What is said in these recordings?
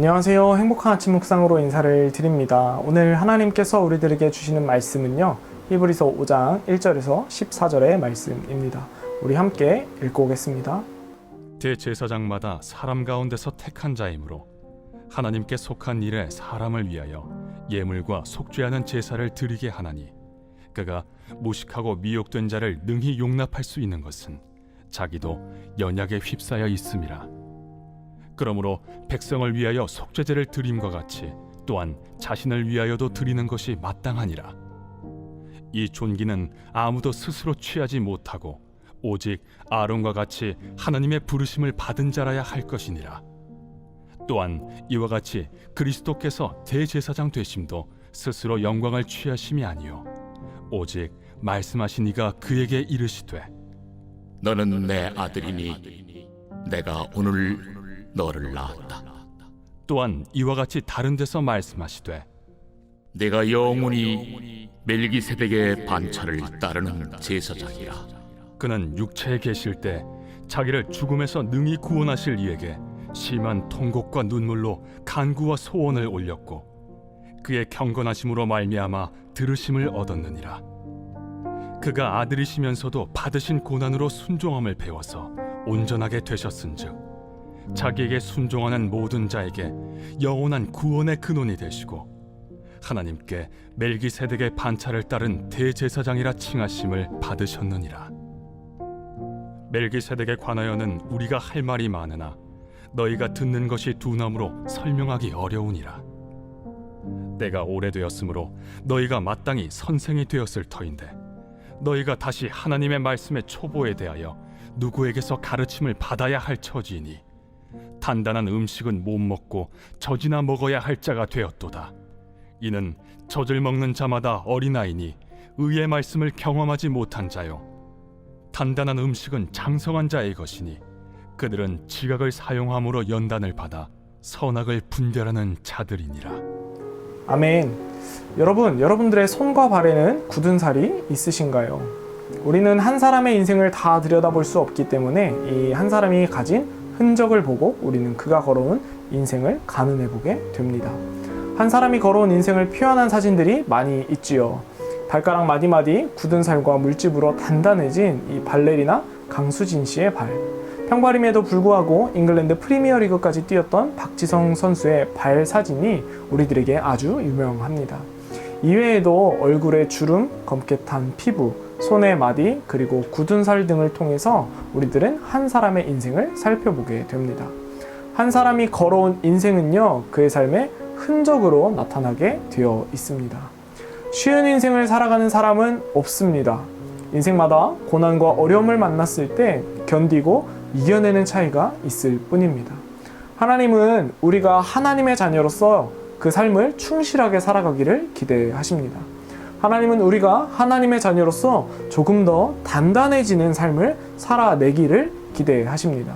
안녕하세요. 행복한 아침 묵상으로 인사를 드립니다. 오늘 하나님께서 우리들에게 주시는 말씀은요, 히브리서 5장 1절에서 14절의 말씀입니다. 우리 함께 읽고 오겠습니다. 대제사장마다 사람 가운데서 택한 자이므로 하나님께 속한 일에 사람을 위하여 예물과 속죄하는 제사를 드리게 하나니, 그가 무식하고 미혹된 자를 능히 용납할 수 있는 것은 자기도 연약에 휩싸여 있음이라. 그러므로 백성을 위하여 속죄제를 드림과 같이 또한 자신을 위하여도 드리는 것이 마땅하니라. 이 존귀는 아무도 스스로 취하지 못하고 오직 아론과 같이 하나님의 부르심을 받은 자라야 할 것이니라. 또한 이와 같이 그리스도께서 대제사장 되심도 스스로 영광을 취하심이 아니요 오직 말씀하신 이가 그에게 이르시되, 너는 내 아들이니 내가 오늘 너를 낳았다. 또한 이와 같이 다른 데서 말씀하시되, 내가 영원히 멜기세덱의 반차를 따르는 제사장이라. 그는 육체에 계실 때 자기를 죽음에서 능히 구원하실 이에게 심한 통곡과 눈물로 간구와 소원을 올렸고 그의 경건하심으로 말미암아 들으심을 얻었느니라. 그가 아들이시면서도 받으신 고난으로 순종함을 배워서 온전하게 되셨은즉 자기에게 순종하는 모든 자에게 영원한 구원의 근원이 되시고 하나님께 멜기세덱의 반차를 따른 대제사장이라 칭하심을 받으셨느니라. 멜기세덱에 관하여는 우리가 할 말이 많으나 너희가 듣는 것이 둔함으로 설명하기 어려우니라. 때가 오래되었으므로 너희가 마땅히 선생이 되었을 터인데, 너희가 다시 하나님의 말씀의 초보에 대하여 누구에게서 가르침을 받아야 할 처지이니 단단한 음식은 못 먹고 젖이나 먹어야 할 자가 되었도다. 이는 젖을 먹는 자마다 어린아이니 의의 말씀을 경험하지 못한 자요, 단단한 음식은 장성한 자의 것이니 그들은 지각을 사용함으로 연단을 받아 선악을 분별하는 자들이니라. 아멘. 여러분들의 손과 발에는 굳은 살이 있으신가요? 우리는 한 사람의 인생을 다 들여다볼 수 없기 때문에 이 한 사람이 가진 흔적을 보고 우리는 그가 걸어온 인생을 가늠해보게 됩니다. 한 사람이 걸어온 인생을 표현한 사진들이 많이 있지요. 발가락 마디마디 굳은 살과 물집으로 단단해진 이 발레리나 강수진 씨의 발, 평발임에도 불구하고 잉글랜드 프리미어리그까지 뛰었던 박지성 선수의 발 사진이 우리들에게 아주 유명합니다. 이외에도 얼굴에 주름, 검게 탄 피부, 손의 마디, 그리고 굳은 살 등을 통해서 우리들은 한 사람의 인생을 살펴보게 됩니다. 한 사람이 걸어온 인생은요, 그의 삶의 흔적으로 나타나게 되어 있습니다. 쉬운 인생을 살아가는 사람은 없습니다. 인생마다 고난과 어려움을 만났을 때 견디고 이겨내는 차이가 있을 뿐입니다. 하나님은 우리가 하나님의 자녀로서 그 삶을 충실하게 살아가기를 기대하십니다. 하나님은 우리가 하나님의 자녀로서 조금 더 단단해지는 삶을 살아내기를 기대하십니다.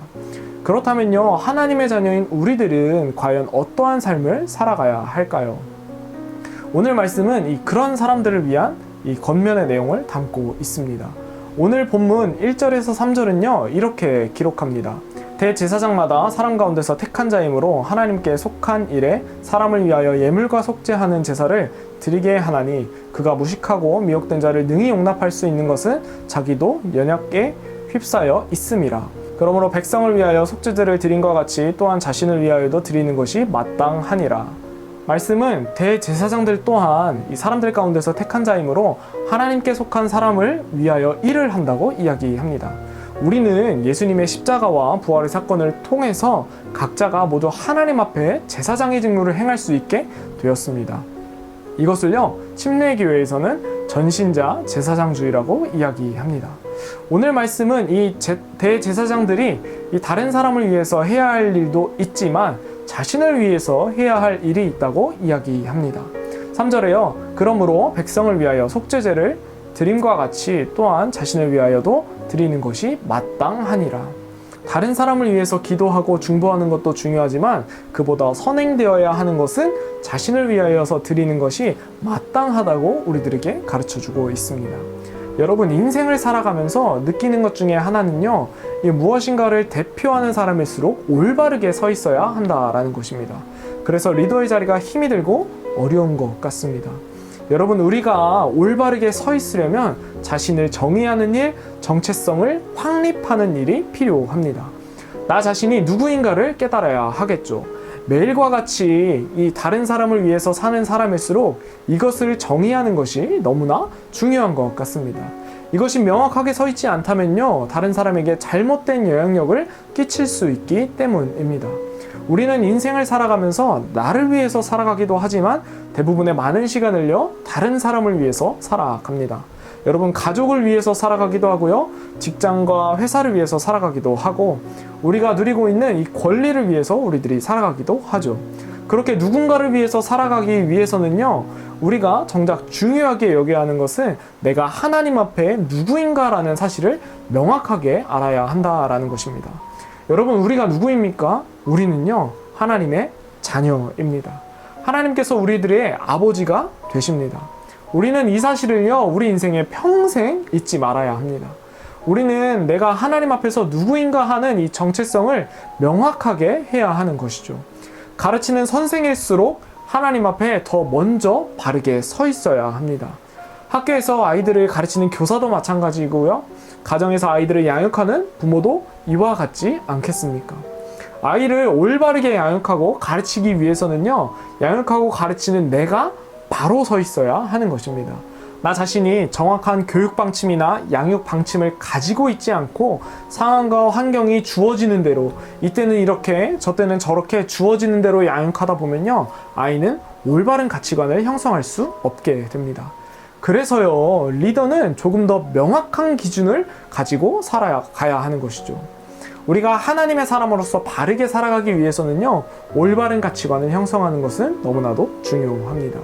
그렇다면요, 하나님의 자녀인 우리들은 과연 어떠한 삶을 살아가야 할까요? 오늘 말씀은 그런 사람들을 위한 이 겉면의 내용을 담고 있습니다. 오늘 본문 1절에서 3절은요, 이렇게 기록합니다. 대제사장마다 사람 가운데서 택한 자이므로 하나님께 속한 일에 사람을 위하여 예물과 속죄하는 제사를 드리게 하나니, 그가 무식하고 미혹된 자를 능히 용납할 수 있는 것은 자기도 연약에 휩싸여 있음이라. 그러므로 백성을 위하여 속죄제를 드림과 같이 또한 자신을 위하여도 드리는 것이 마땅하니라. 말씀은 대제사장들 또한 이 사람들 가운데서 택한 자이므로 하나님께 속한 사람을 위하여 일을 한다고 이야기합니다. 우리는 예수님의 십자가와 부활의 사건을 통해서 각자가 모두 하나님 앞에 제사장의 직무를 행할 수 있게 되었습니다. 이것을요, 침례교회에서는 전신자 제사장주의라고 이야기합니다. 오늘 말씀은 이 대제사장들이 이 다른 사람을 위해서 해야 할 일도 있지만 자신을 위해서 해야 할 일이 있다고 이야기합니다. 3절에요. 그러므로 백성을 위하여 속죄제를 드림과 같이 또한 자신을 위하여도 드리는 것이 마땅하니라. 다른 사람을 위해서 기도하고 중보하는 것도 중요하지만 그보다 선행되어야 하는 것은 자신을 위하여서 드리는 것이 마땅하다고 우리들에게 가르쳐주고 있습니다. 여러분, 인생을 살아가면서 느끼는 것 중에 하나는요, 이 무엇인가를 대표하는 사람일수록 올바르게 서 있어야 한다라는 것입니다. 그래서 리더의 자리가 힘이 들고 어려운 것 같습니다. 여러분, 우리가 올바르게 서 있으려면 자신을 정의하는 일, 정체성을 확립하는 일이 필요합니다. 나 자신이 누구인가를 깨달아야 하겠죠. 매일과 같이 이 다른 사람을 위해서 사는 사람일수록 이것을 정의하는 것이 너무나 중요한 것 같습니다. 이것이 명확하게 서 있지 않다면요, 다른 사람에게 잘못된 영향력을 끼칠 수 있기 때문입니다. 우리는 인생을 살아가면서 나를 위해서 살아가기도 하지만 대부분의 많은 시간을요, 다른 사람을 위해서 살아갑니다. 여러분, 가족을 위해서 살아가기도 하고요, 직장과 회사를 위해서 살아가기도 하고, 우리가 누리고 있는 이 권리를 위해서 우리들이 살아가기도 하죠. 그렇게 누군가를 위해서 살아가기 위해서는요, 우리가 정작 중요하게 여겨야 하는 것은 내가 하나님 앞에 누구인가라는 사실을 명확하게 알아야 한다라는 것입니다. 여러분, 우리가 누구입니까? 우리는요, 하나님의 자녀입니다. 하나님께서 우리들의 아버지가 되십니다. 우리는 이 사실을요, 우리 인생에 평생 잊지 말아야 합니다. 우리는 내가 하나님 앞에서 누구인가 하는 이 정체성을 명확하게 해야 하는 것이죠. 가르치는 선생일수록 하나님 앞에 더 먼저 바르게 서 있어야 합니다. 학교에서 아이들을 가르치는 교사도 마찬가지고요, 가정에서 아이들을 양육하는 부모도 이와 같지 않겠습니까? 아이를 올바르게 양육하고 가르치기 위해서는요, 양육하고 가르치는 내가 바로 서 있어야 하는 것입니다. 나 자신이 정확한 교육 방침이나 양육 방침을 가지고 있지 않고 상황과 환경이 주어지는 대로, 이때는 이렇게 저때는 저렇게 주어지는 대로 양육하다 보면요, 아이는 올바른 가치관을 형성할 수 없게 됩니다. 그래서요, 리더는 조금 더 명확한 기준을 가지고 살아가야 하는 것이죠. 우리가 하나님의 사람으로서 바르게 살아가기 위해서는요, 올바른 가치관을 형성하는 것은 너무나도 중요합니다.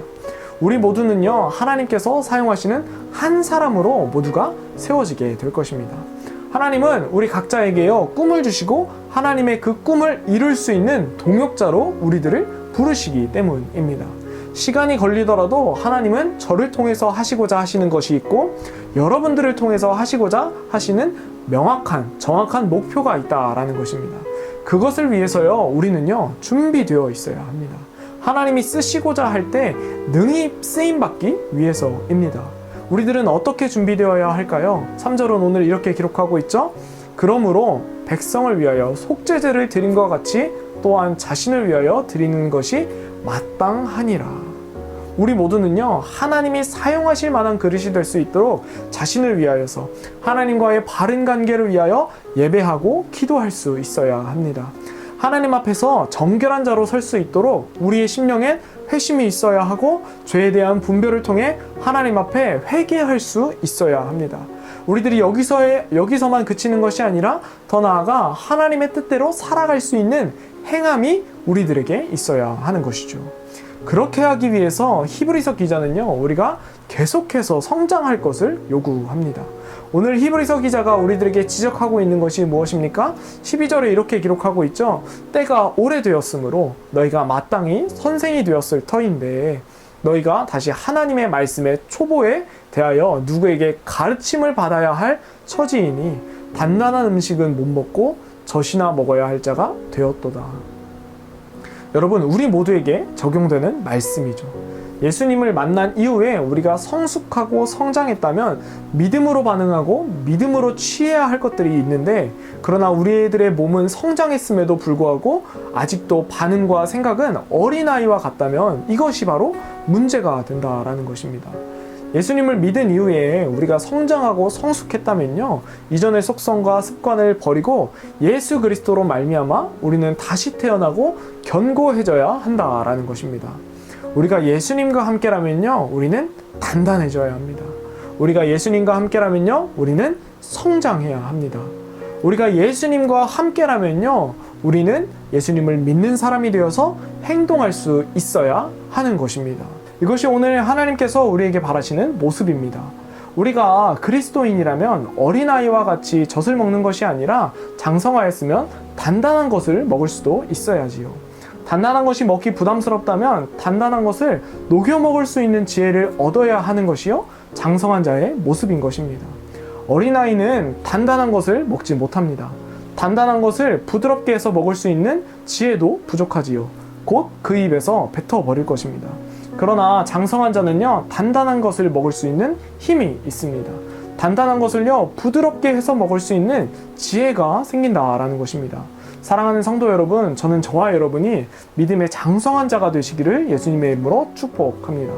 우리 모두는요, 하나님께서 사용하시는 한 사람으로 모두가 세워지게 될 것입니다. 하나님은 우리 각자에게요, 꿈을 주시고 하나님의 그 꿈을 이룰 수 있는 동역자로 우리들을 부르시기 때문입니다. 시간이 걸리더라도 하나님은 저를 통해서 하시고자 하시는 것이 있고, 여러분들을 통해서 하시고자 하시는 명확한, 정확한 목표가 있다라는 것입니다. 그것을 위해서요, 우리는요, 준비되어 있어야 합니다. 하나님이 쓰시고자 할 때 능히 쓰임받기 위해서입니다. 우리들은 어떻게 준비되어야 할까요? 3절은 오늘 이렇게 기록하고 있죠. 그러므로 백성을 위하여 속죄제를 드린 것 같이 또한 자신을 위하여 드리는 것이 마땅하니라. 우리 모두는요, 하나님이 사용하실 만한 그릇이 될 수 있도록 자신을 위하여서 하나님과의 바른 관계를 위하여 예배하고 기도할 수 있어야 합니다. 하나님 앞에서 정결한 자로 설 수 있도록 우리의 심령엔 회심이 있어야 하고, 죄에 대한 분별을 통해 하나님 앞에 회개할 수 있어야 합니다. 우리들이 여기서만 그치는 것이 아니라 더 나아가 하나님의 뜻대로 살아갈 수 있는 행함이 우리들에게 있어야 하는 것이죠. 그렇게 하기 위해서 히브리서 기자는요, 우리가 계속해서 성장할 것을 요구합니다. 오늘 히브리서 기자가 우리들에게 지적하고 있는 것이 무엇입니까? 12절에 이렇게 기록하고 있죠. 때가 오래되었으므로 너희가 마땅히 선생이 되었을 터인데 너희가 다시 하나님의 말씀의 초보에 대하여 누구에게 가르침을 받아야 할 처지이니 단단한 음식은 못 먹고 젖이나 먹어야 할 자가 되었도다. 여러분, 우리 모두에게 적용되는 말씀이죠. 예수님을 만난 이후에 우리가 성숙하고 성장했다면 믿음으로 반응하고 믿음으로 취해야 할 것들이 있는데, 그러나 우리들의 몸은 성장했음에도 불구하고 아직도 반응과 생각은 어린아이와 같다면 이것이 바로 문제가 된다라는 것입니다. 예수님을 믿은 이후에 우리가 성장하고 성숙했다면요, 이전의 속성과 습관을 버리고 예수 그리스도로 말미암아 우리는 다시 태어나고 견고해져야 한다라는 것입니다. 우리가 예수님과 함께라면요, 우리는 단단해져야 합니다. 우리가 예수님과 함께라면요, 우리는 성장해야 합니다. 우리가 예수님과 함께라면요, 우리는 예수님을 믿는 사람이 되어서 행동할 수 있어야 하는 것입니다. 이것이 오늘 하나님께서 우리에게 바라시는 모습입니다. 우리가 그리스도인이라면 어린아이와 같이 젖을 먹는 것이 아니라 장성하였으면 단단한 것을 먹을 수도 있어야지요. 단단한 것이 먹기 부담스럽다면 단단한 것을 녹여 먹을 수 있는 지혜를 얻어야 하는 것이요, 장성한 자의 모습인 것입니다. 어린아이는 단단한 것을 먹지 못합니다. 단단한 것을 부드럽게 해서 먹을 수 있는 지혜도 부족하지요. 곧 그 입에서 뱉어버릴 것입니다. 그러나 장성한 자는요, 단단한 것을 먹을 수 있는 힘이 있습니다. 단단한 것을요, 부드럽게 해서 먹을 수 있는 지혜가 생긴다라는 것입니다. 사랑하는 성도 여러분, 저는 저와 여러분이 믿음의 장성한 자가 되시기를 예수님의 이름으로 축복합니다.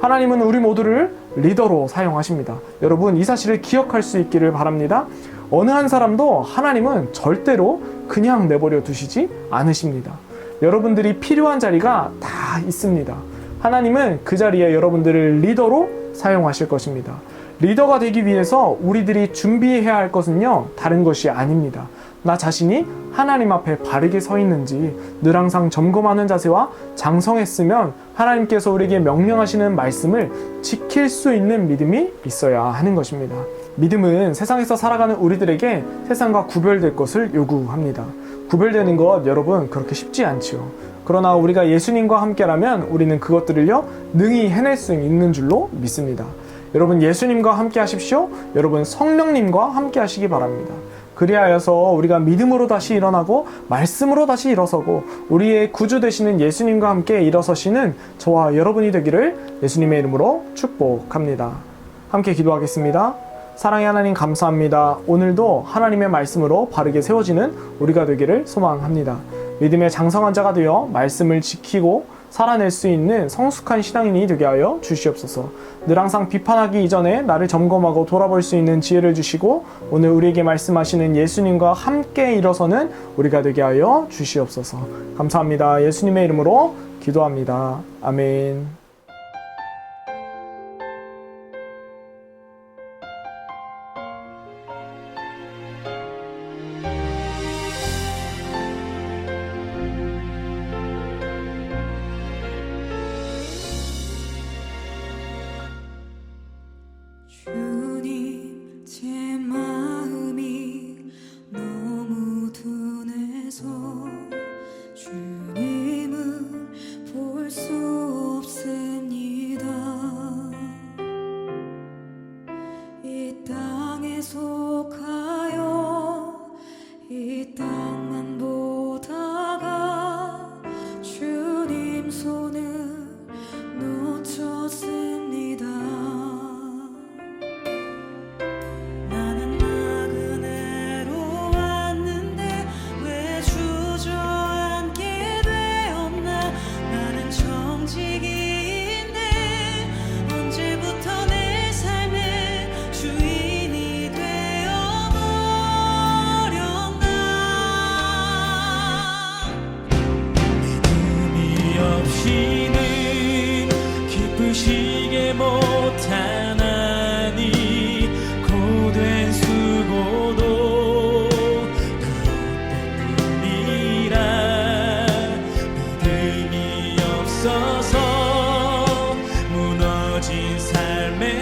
하나님은 우리 모두를 리더로 사용하십니다. 여러분, 이 사실을 기억할 수 있기를 바랍니다. 어느 한 사람도 하나님은 절대로 그냥 내버려 두시지 않으십니다. 여러분들이 필요한 자리가 다 있습니다. 하나님은 그 자리에 여러분들을 리더로 사용하실 것입니다. 리더가 되기 위해서 우리들이 준비해야 할 것은요, 다른 것이 아닙니다. 나 자신이 하나님 앞에 바르게 서 있는지 늘 항상 점검하는 자세와 장성했으면 하나님께서 우리에게 명령하시는 말씀을 지킬 수 있는 믿음이 있어야 하는 것입니다. 믿음은 세상에서 살아가는 우리들에게 세상과 구별될 것을 요구합니다. 구별되는 것 여러분 그렇게 쉽지 않지요. 그러나 우리가 예수님과 함께라면 우리는 그것들을요 능히 해낼 수 있는 줄로 믿습니다. 여러분 예수님과 함께 하십시오. 여러분 성령님과 함께 하시기 바랍니다. 그리하여서 우리가 믿음으로 다시 일어나고 말씀으로 다시 일어서고 우리의 구주 되시는 예수님과 함께 일어서시는 저와 여러분이 되기를 예수님의 이름으로 축복합니다. 함께 기도하겠습니다. 사랑의 하나님 감사합니다. 오늘도 하나님의 말씀으로 바르게 세워지는 우리가 되기를 소망합니다. 믿음의 장성한 자가 되어 말씀을 지키고 살아낼 수 있는 성숙한 신앙인이 되게 하여 주시옵소서. 늘 항상 비판하기 이전에 나를 점검하고 돌아볼 수 있는 지혜를 주시고 오늘 우리에게 말씀하시는 예수님과 함께 일어서는 우리가 되게 하여 주시옵소서. 감사합니다. 예수님의 이름으로 기도합니다. 아멘. 주님 제 마음이 너무 둔해서 주님을 볼 수 없습니다. 이 땅에 속하여 이 땅만 보다가 주님 손을 놓쳤습니다. 나는 나그네로 왔는데 왜 주저앉게 되었나. 나는 정직이인데 언제부터 내 삶의 주인이 되어버렸나. 믿음이 없이는 기쁘시게 못하나니 고된 수고도 그릇된 뿐이라. 믿음이 없어서 무너진 삶에